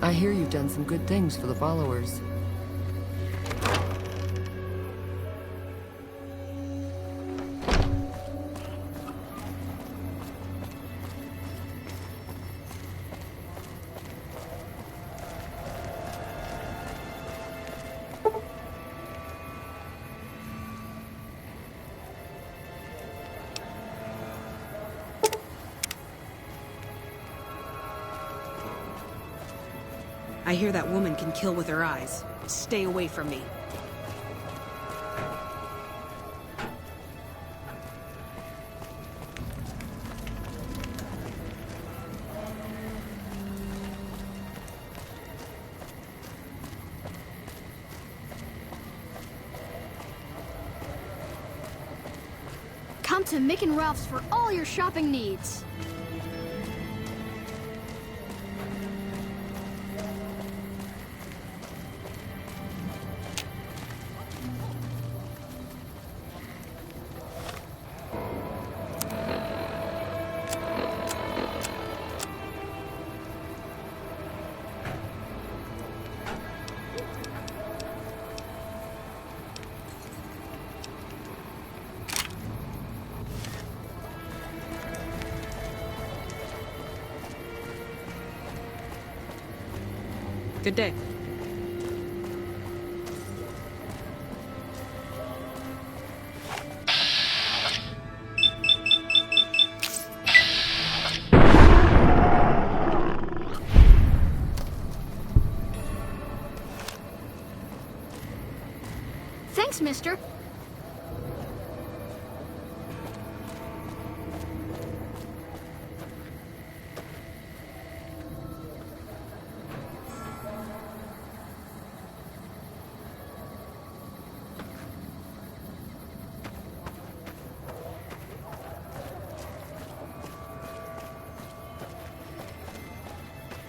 I hear you've done some good things for the followers. I hear that woman can kill with her eyes. Stay away from me. Come to Mick and Ralph's for all your shopping needs. Good day. Thanks, mister.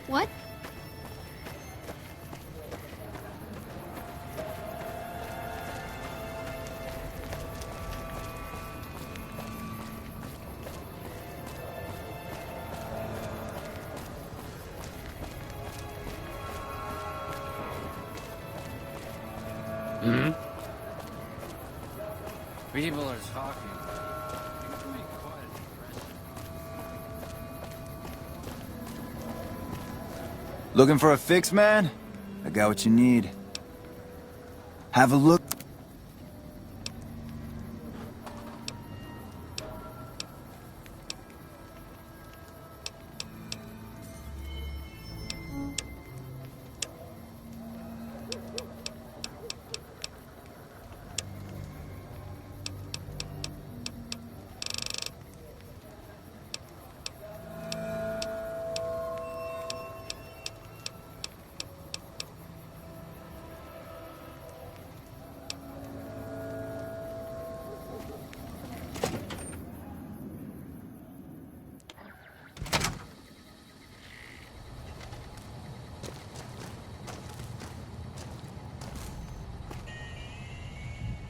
What? Hmm? People are talking. It's really quite impressive. Looking for a fix, man? I got what you need. Have a look.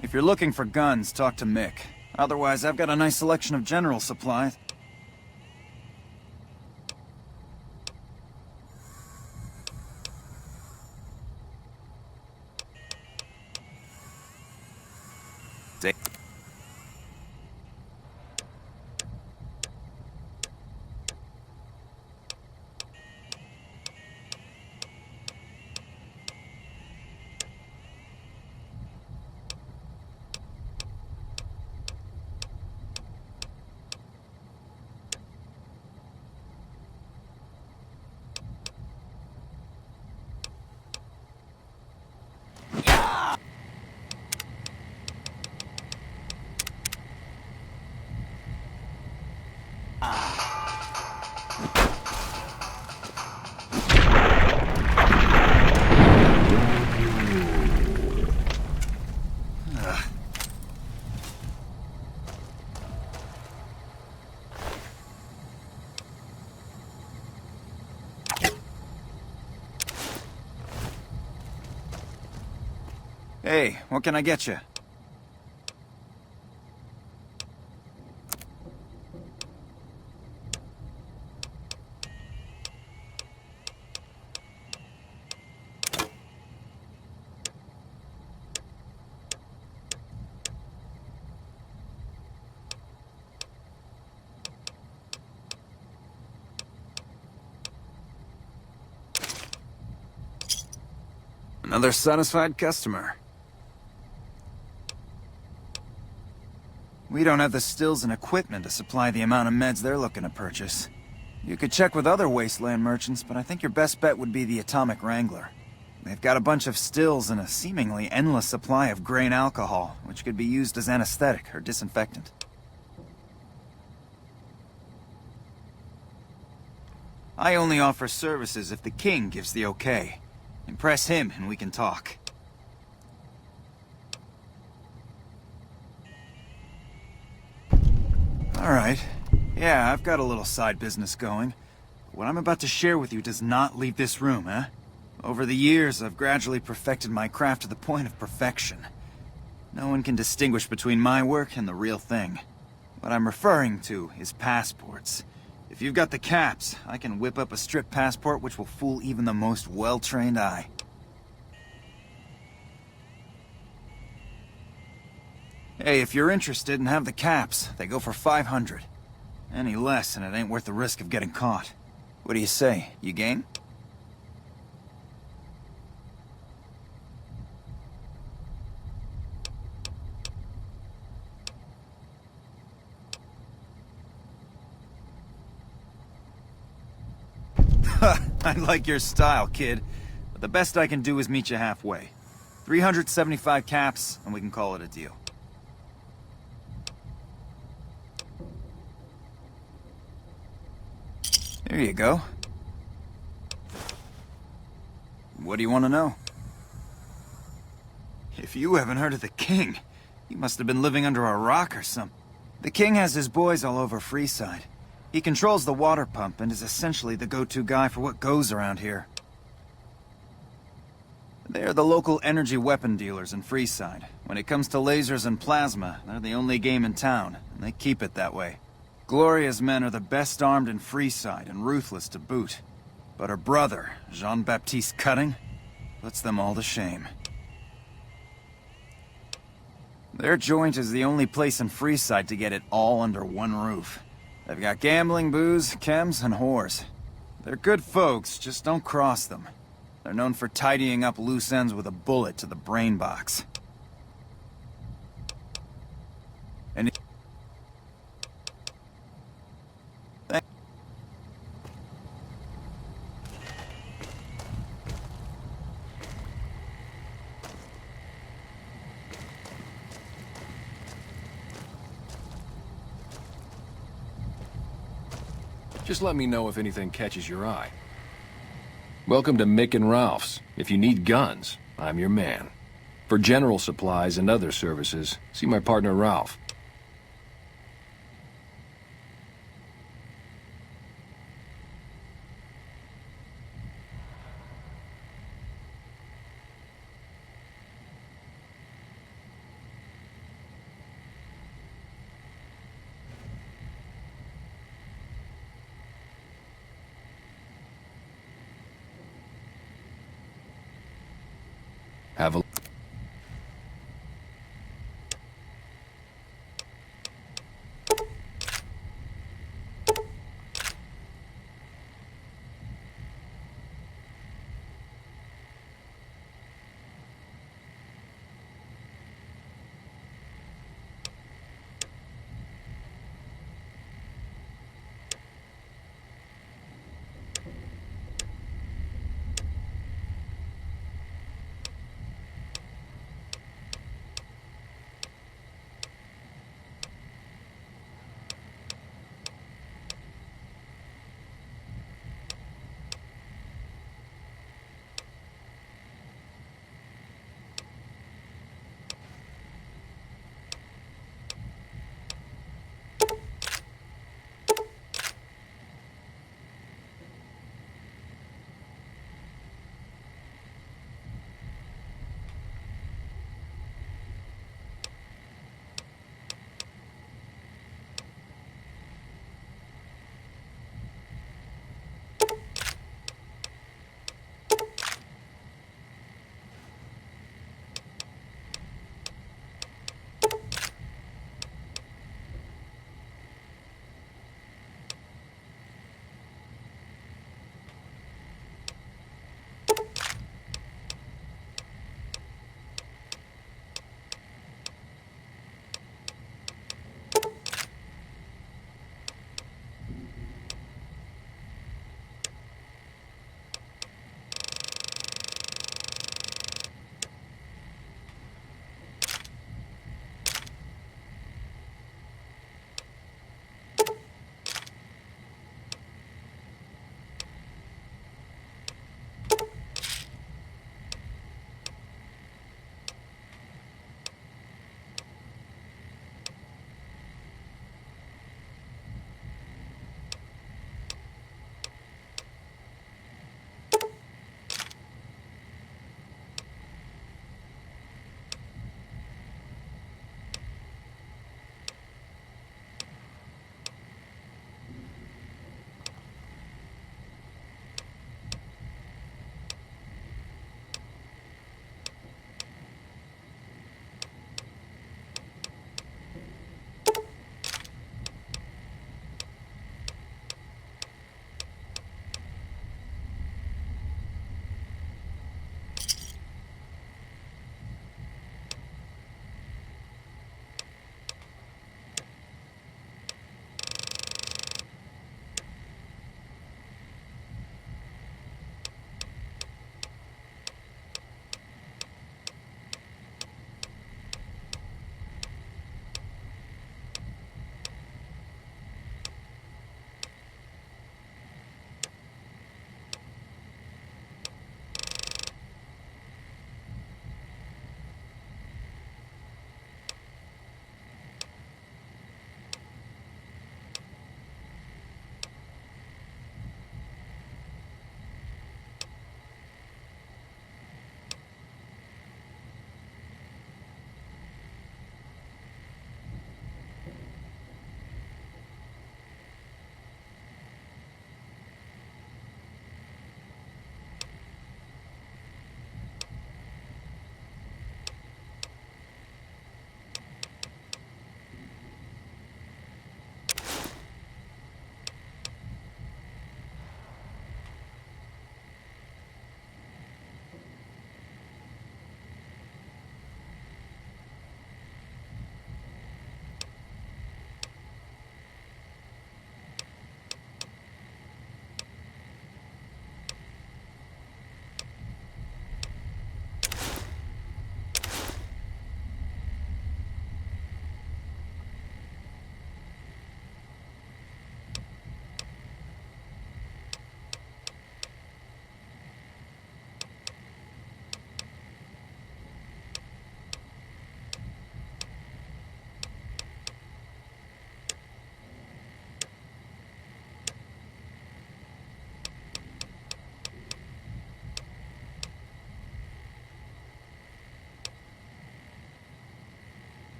If you're looking for guns, talk to Mick. Otherwise, I've got a nice selection of general supplies. Hey, what can I get you? Another satisfied customer. We don't have the stills and equipment to supply the amount of meds they're looking to purchase. You could check with other wasteland merchants, but I think your best bet would be the Atomic Wrangler. They've got a bunch of stills and a seemingly endless supply of grain alcohol, which could be used as anesthetic or disinfectant. I only offer services if the king gives the okay. Impress him and we can talk. Alright. Yeah, I've got a little side business going. What I'm about to share with you does not leave this room, eh? Over the years, I've gradually perfected my craft to the point of perfection. No one can distinguish between my work and the real thing. What I'm referring to is passports. If you've got the caps, I can whip up a strip passport which will fool even the most well-trained eye. Hey, if you're interested and have the caps, they go for 500. Any less and it ain't worth the risk of getting caught. What do you say? You game? I like your style, kid. But the best I can do is meet you halfway. 375 caps, and we can call it a deal. There you go. What do you want to know? If you haven't heard of the king, you must have been living under a rock or something. The king has his boys all over Freeside. He controls the water pump and is essentially the go-to guy for what goes around here. They're the local energy weapon dealers in Freeside. When it comes to lasers and plasma, they're the only game in town, and they keep it that way. Gloria's men are the best armed in Freeside and ruthless to boot. But her brother, Jean-Baptiste Cutting, puts them all to shame. Their joint is the only place in Freeside to get it all under one roof. They've got gambling, booze, chems, and whores. They're good folks, just don't cross them. They're known for tidying up loose ends with a bullet to the brain box. And Just let me know if anything catches your eye. Welcome to Mick and Ralph's. If you need guns, I'm your man. For general supplies and other services, see my partner Ralph. Have a...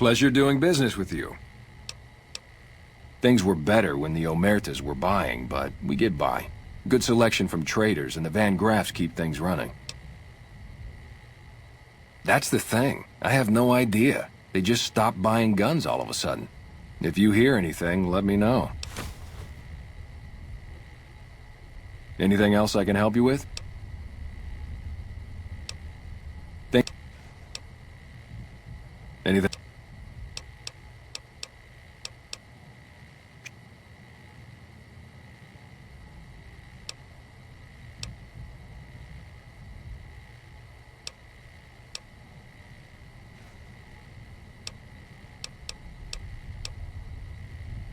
Pleasure doing business with you. Things were better when the Omertas were buying, but we get by. Good selection from traders, and the Van Graffs keep things running. That's the thing. I have no idea. They just stopped buying guns all of a sudden. If you hear anything, let me know. Anything else I can help you with? Anything?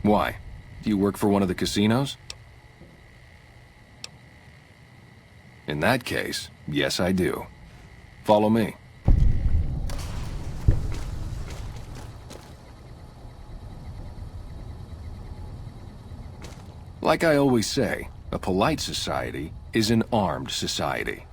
Why? Do you work for one of the casinos? In that case, yes I do. Follow me. Like I always say, a polite society is an armed society.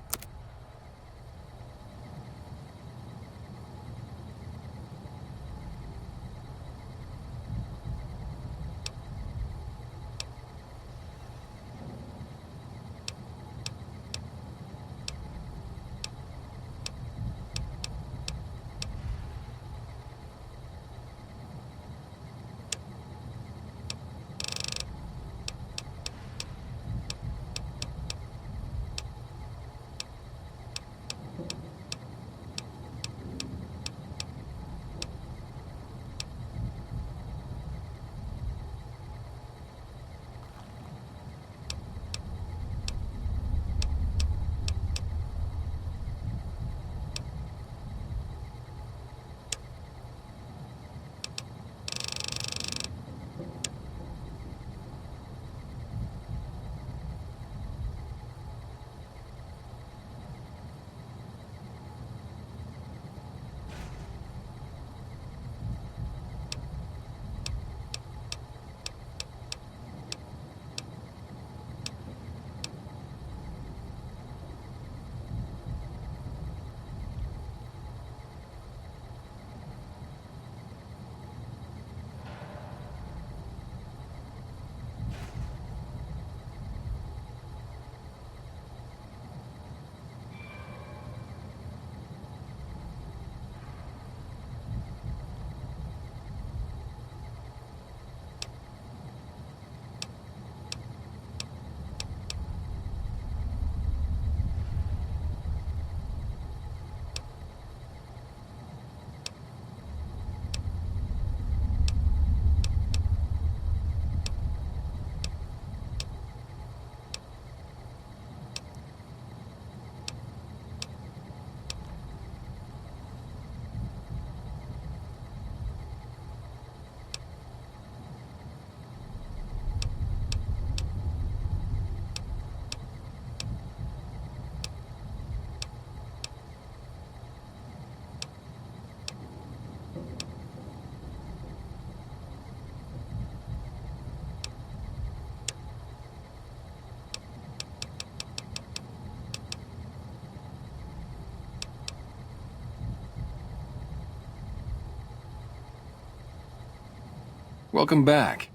Welcome back.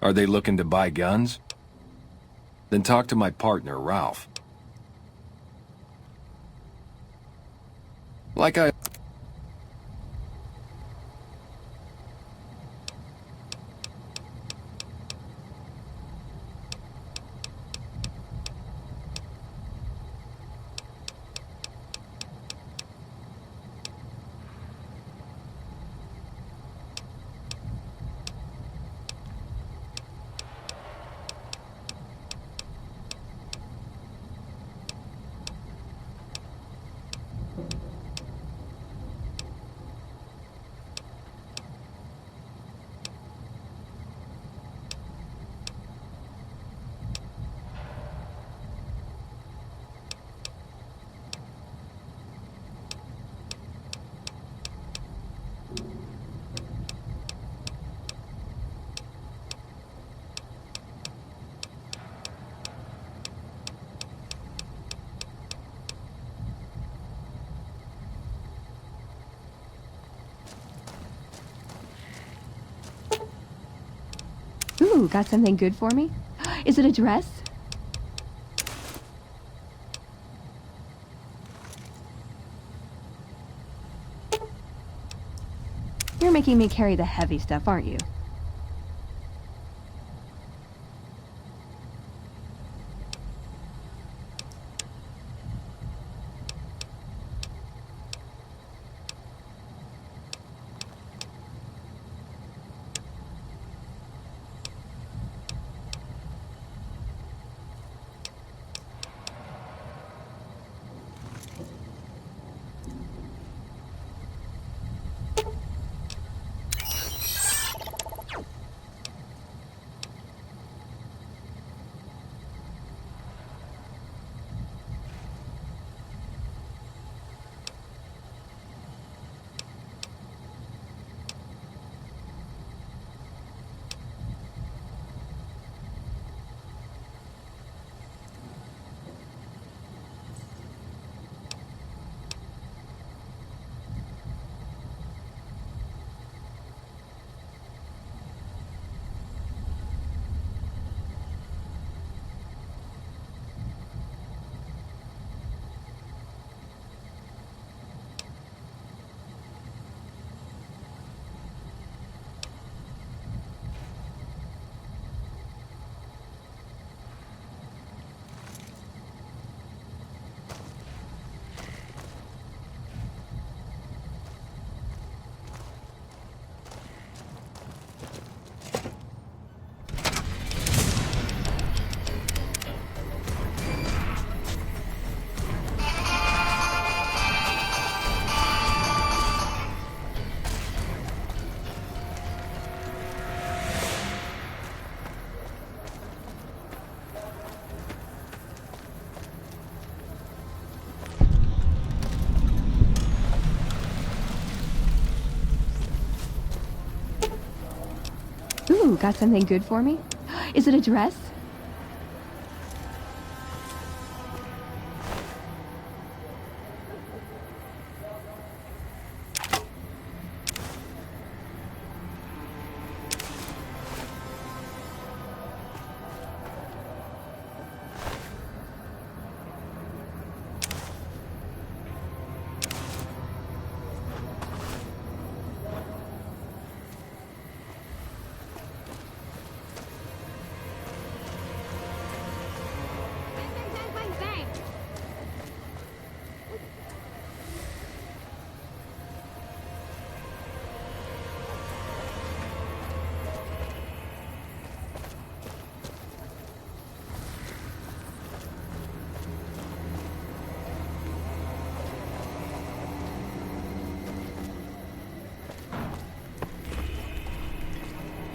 Are they looking to buy guns? Then talk to my partner, Ralph. Like I... Ooh, got something good for me? Is it a dress? You're making me carry the heavy stuff, aren't you? Ooh, got something good for me? Is it a dress? Bang, bang, bang, bang.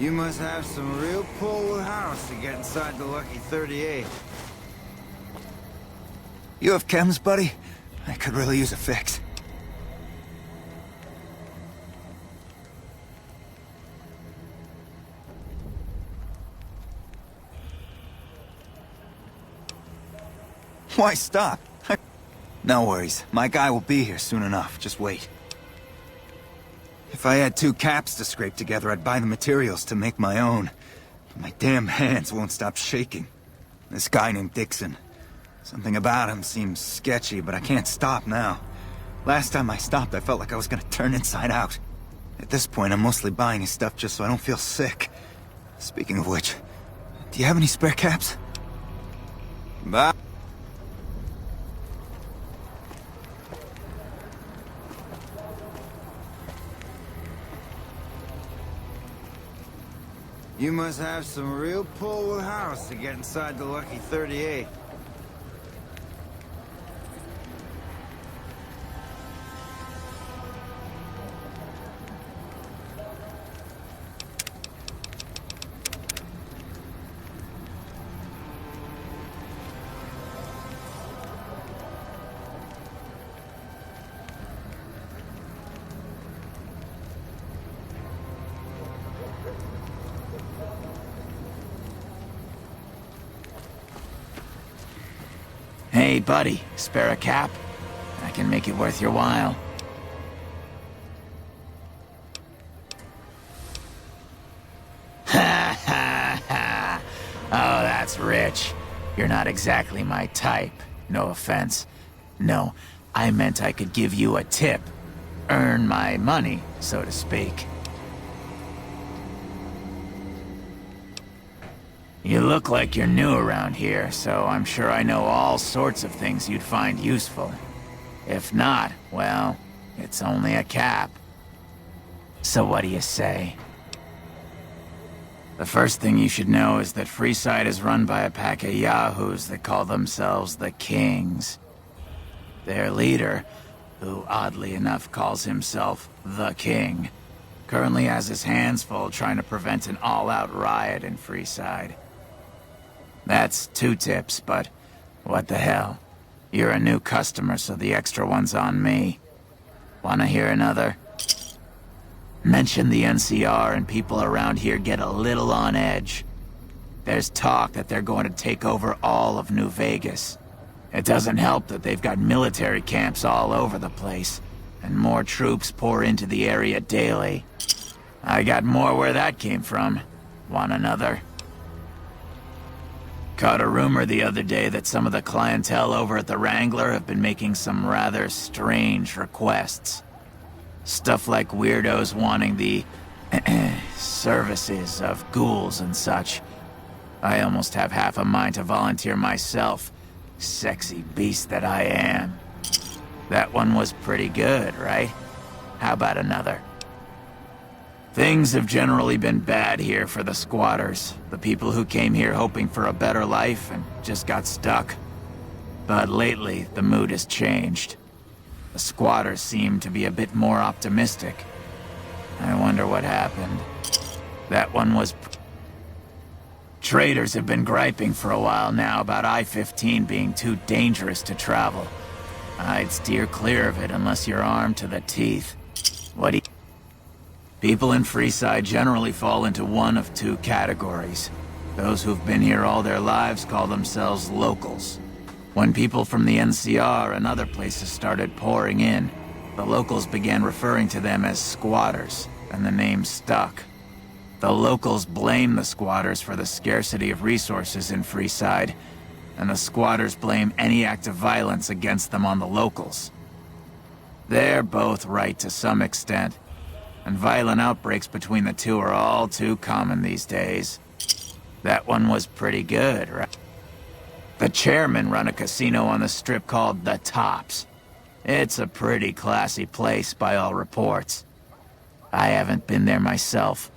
You must have some real pull with house to get inside the Lucky 38. You have chems, buddy? I could really use a fix. Why stop? No worries. My guy will be here soon enough. Just wait. If I had 2 caps to scrape together, I'd buy the materials to make my own. But my damn hands won't stop shaking. This guy named Dixon. Something about him seems sketchy, but I can't stop now. Last time I stopped, I felt like I was gonna turn inside out. At this point, I'm mostly buying his stuff just so I don't feel sick. Speaking of which, do you have any spare caps? Bye. You must have some real pull with house to get inside the Lucky 38. Hey, buddy, spare a cap? I can make it worth your while. Ha ha ha! That's rich. You're not exactly my type. No offense. No, I meant I could give you a tip. Earn my money, so to speak. You look like you're new around here, so I'm sure I know all sorts of things you'd find useful. If not, well, it's only a cap. So what do you say? The first thing you should know is that Freeside is run by a pack of yahoos that call themselves the Kings. Their leader, who oddly enough calls himself the King, currently has his hands full trying to prevent an all-out riot in Freeside. That's 2 tips, but what the hell? You're a new customer, so the extra one's on me. Wanna hear another? Mention the NCR and people around here get a little on edge. There's talk that they're going to take over all of New Vegas. It doesn't help that they've got military camps all over the place, and more troops pour into the area daily. I got more where that came from. Want another? Caught a rumor the other day that some of the clientele over at the Wrangler have been making some rather strange requests. Stuff like weirdos wanting the services of ghouls and such. I almost have half a mind to volunteer myself, sexy beast that I am. That one was pretty good, right? How about another? Things have generally been bad here for the squatters, the people who came here hoping for a better life and just got stuck. But lately, the mood has changed. The squatters seem to be a bit more optimistic. I wonder what happened. That one was... Traders have been griping for a while now about I-15 being too dangerous to travel. I'd steer clear of it unless you're armed to the teeth. What do you... People in Freeside generally fall into one of 2 categories. Those who've been here all their lives call themselves locals. When people from the NCR and other places started pouring in, the locals began referring to them as squatters, and the name stuck. The locals blame the squatters for the scarcity of resources in Freeside, and the squatters blame any act of violence against them on the locals. They're both right to some extent, and violent outbreaks between the 2 are all too common these days. That one was pretty good, right? The chairman run a casino on the strip called The Tops. It's a pretty classy place by all reports. I haven't been there myself,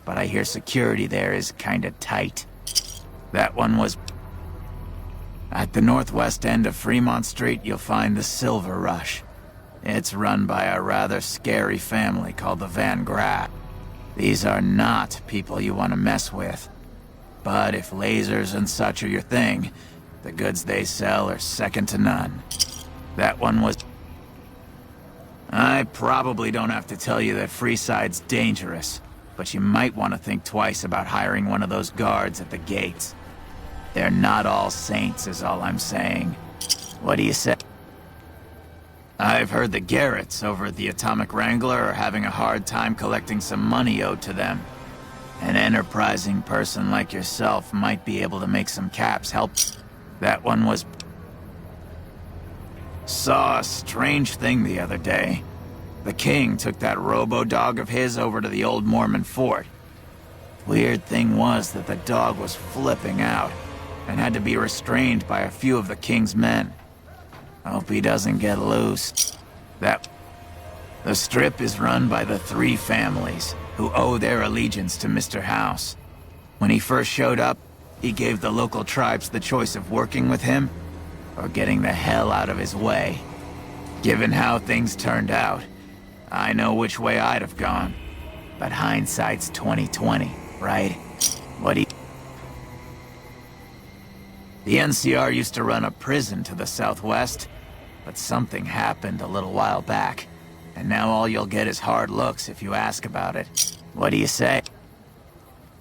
but I hear security there is kinda tight. That one was... At the northwest end of Fremont Street, you'll find the Silver Rush. It's run by a rather scary family called the Van Graff. These are not people you want to mess with. But if lasers and such are your thing, the goods they sell are second to none. That one was... I probably don't have to tell you that Freeside's dangerous, but you might want to think twice about hiring one of those guards at the gates. They're not all saints, is all I'm saying. What do you say? I've heard the Garretts over at the Atomic Wrangler are having a hard time collecting some money owed to them. An enterprising person like yourself might be able to make some caps help. That one was... Saw a strange thing the other day. The King took that robo-dog of his over to the old Mormon fort. Weird thing was that the dog was flipping out, and had to be restrained by a few of the King's men. Hope he doesn't get loose. The strip is run by the 3 families, who owe their allegiance to Mr. House. When he first showed up, he gave the local tribes the choice of working with him, or getting the hell out of his way. Given how things turned out, I know which way I'd have gone. But hindsight's 20/20, right? What do you... The NCR used to run a prison to the southwest, but something happened a little while back, and now all you'll get is hard looks if you ask about it. What do you say?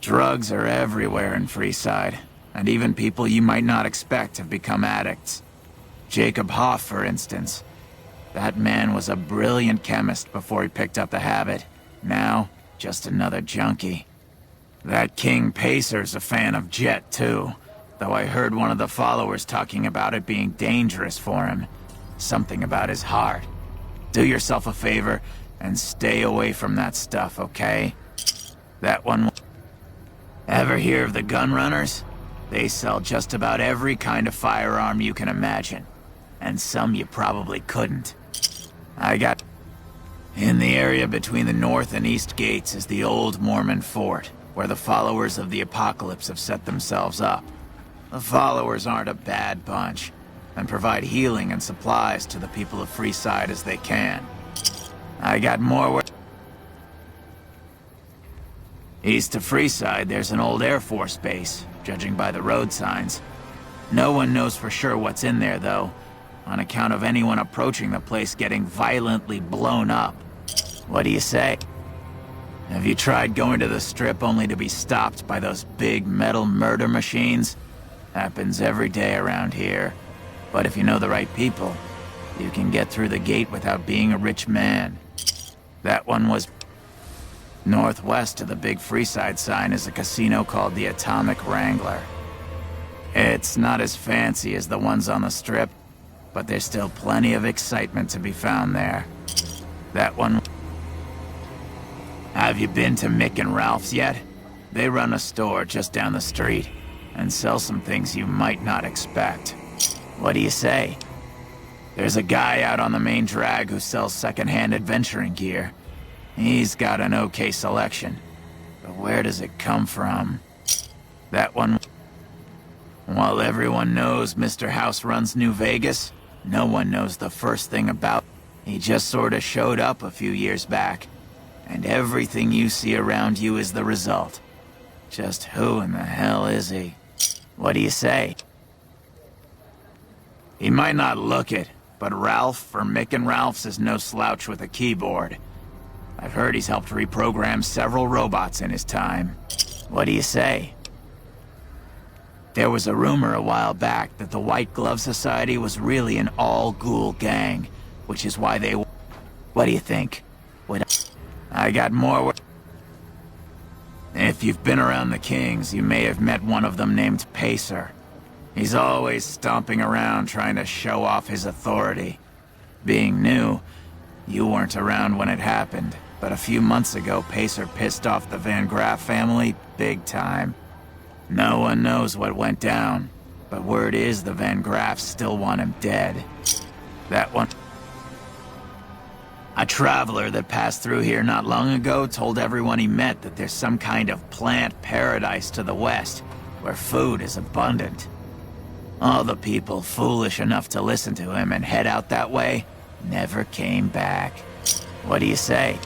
Drugs are everywhere in Freeside, and even people you might not expect have become addicts. Jacob Hoff, for instance. That man was a brilliant chemist before he picked up the habit. Now, just another junkie. That King Pacer's a fan of Jet, too. though I heard one of the followers talking about it being dangerous for him. Something about his heart. Do yourself a favor and stay away from that stuff, okay? That one... Ever hear of the gun runners? They sell just about every kind of firearm you can imagine. And some you probably couldn't. I got... In the area between the north and east gates is the old Mormon fort, where the followers of the apocalypse have set themselves up. The followers aren't a bad bunch, and provide healing and supplies to the people of Freeside as they can. I got more where... East of Freeside, there's an old Air Force base, judging by the road signs. No one knows for sure what's in there, though, on account of anyone approaching the place getting violently blown up. What do you say? Have you tried going to the Strip only to be stopped by those big metal murder machines? Happens every day around here. But if you know the right people, you can get through the gate without being a rich man. That one was... Northwest of the big Freeside sign is a casino called the Atomic Wrangler. It's not as fancy as the ones on the Strip, but there's still plenty of excitement to be found there. That one... Have you been to Mick and Ralph's yet? They run a store just down the street, and sell some things you might not expect. What do you say? There's a guy out on the main drag who sells second-hand adventuring gear. He's got an okay selection. But where does it come from? That one... While everyone knows Mr. House runs New Vegas, no one knows the first thing about... He just sorta showed up a few years back. And everything you see around you is the result. Just who in the hell is he? What do you say? He might not look it, but Ralph for Mick and Ralph's is no slouch with a keyboard. I've heard he's helped reprogram several robots in his time. What do you say? There was a rumor a while back that the White Glove Society was really an all-ghoul gang, which is why they... What do you think? I got more... If you've been around the Kings, you may have met one of them named Pacer. He's always stomping around trying to show off his authority. Being new, you weren't around when it happened, but a few months ago Pacer pissed off the Van Graff family big time. No one knows what went down, but word is the Van Graffs still want him dead. That one... A traveler that passed through here not long ago told everyone he met that there's some kind of plant paradise to the west, where food is abundant. All the people foolish enough to listen to him and head out that way never came back. What do you say?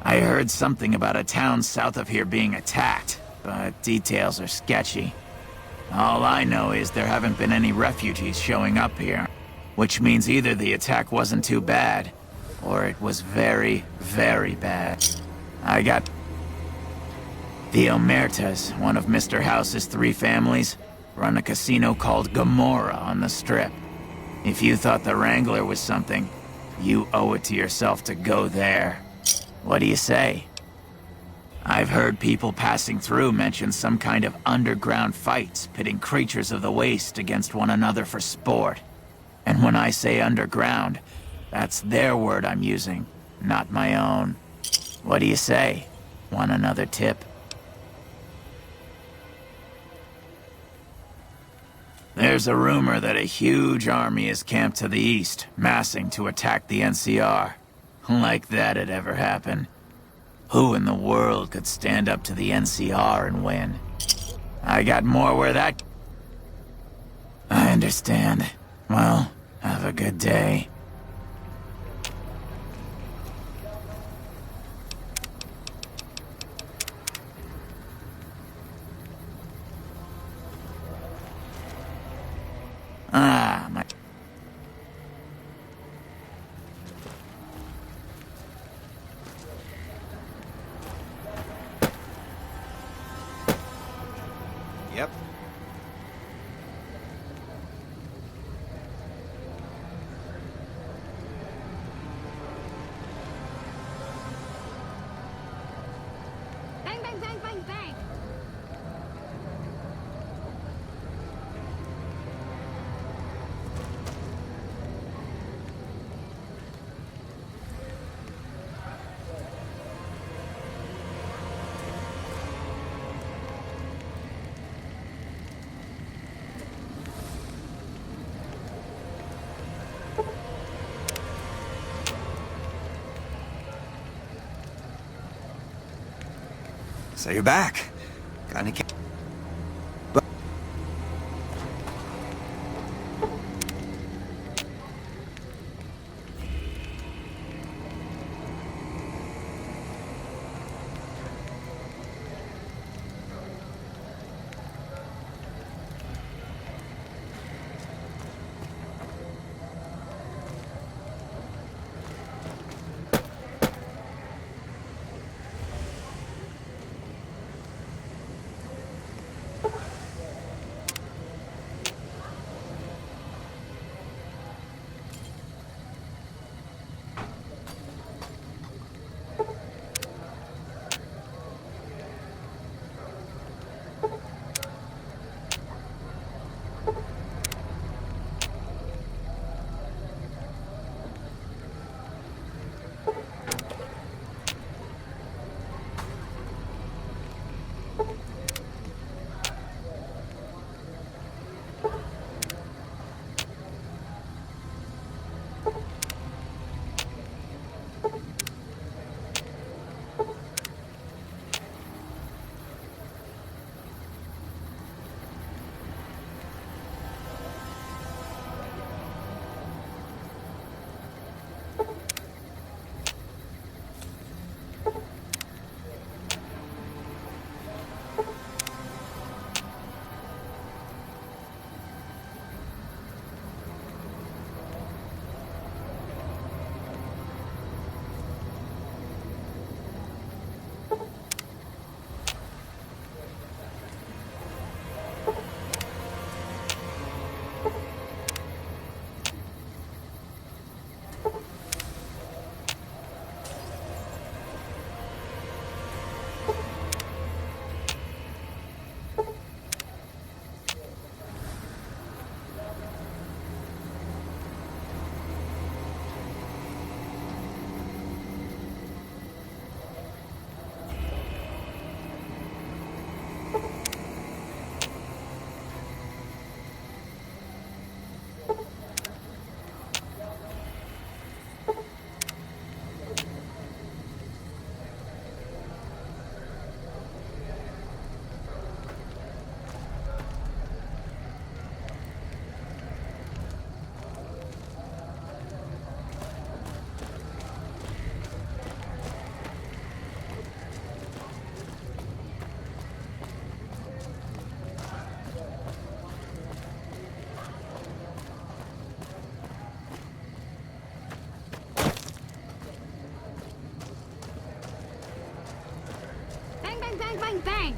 I heard something about a town south of here being attacked, but details are sketchy. All I know is there haven't been any refugees showing up here. Which means either the attack wasn't too bad, or it was very, very bad. I got... The Omertas, one of Mr. House's 3 families, run a casino called Gomorrah on the Strip. If you thought the Wrangler was something, you owe it to yourself to go there. What do you say? I've heard people passing through mention some kind of underground fights, pitting creatures of the waste against one another for sport. And when I say underground, that's their word I'm using, not my own. What do you say? Want another tip? There's a rumor that a huge army is camped to the east, massing to attack the NCR. Like that'd ever happen. Who in the world could stand up to the NCR and win? I got more where that... I understand. Well... Have a good day. My... Yep. So you're back. Got any... Bang, bang, bang, bang, bang!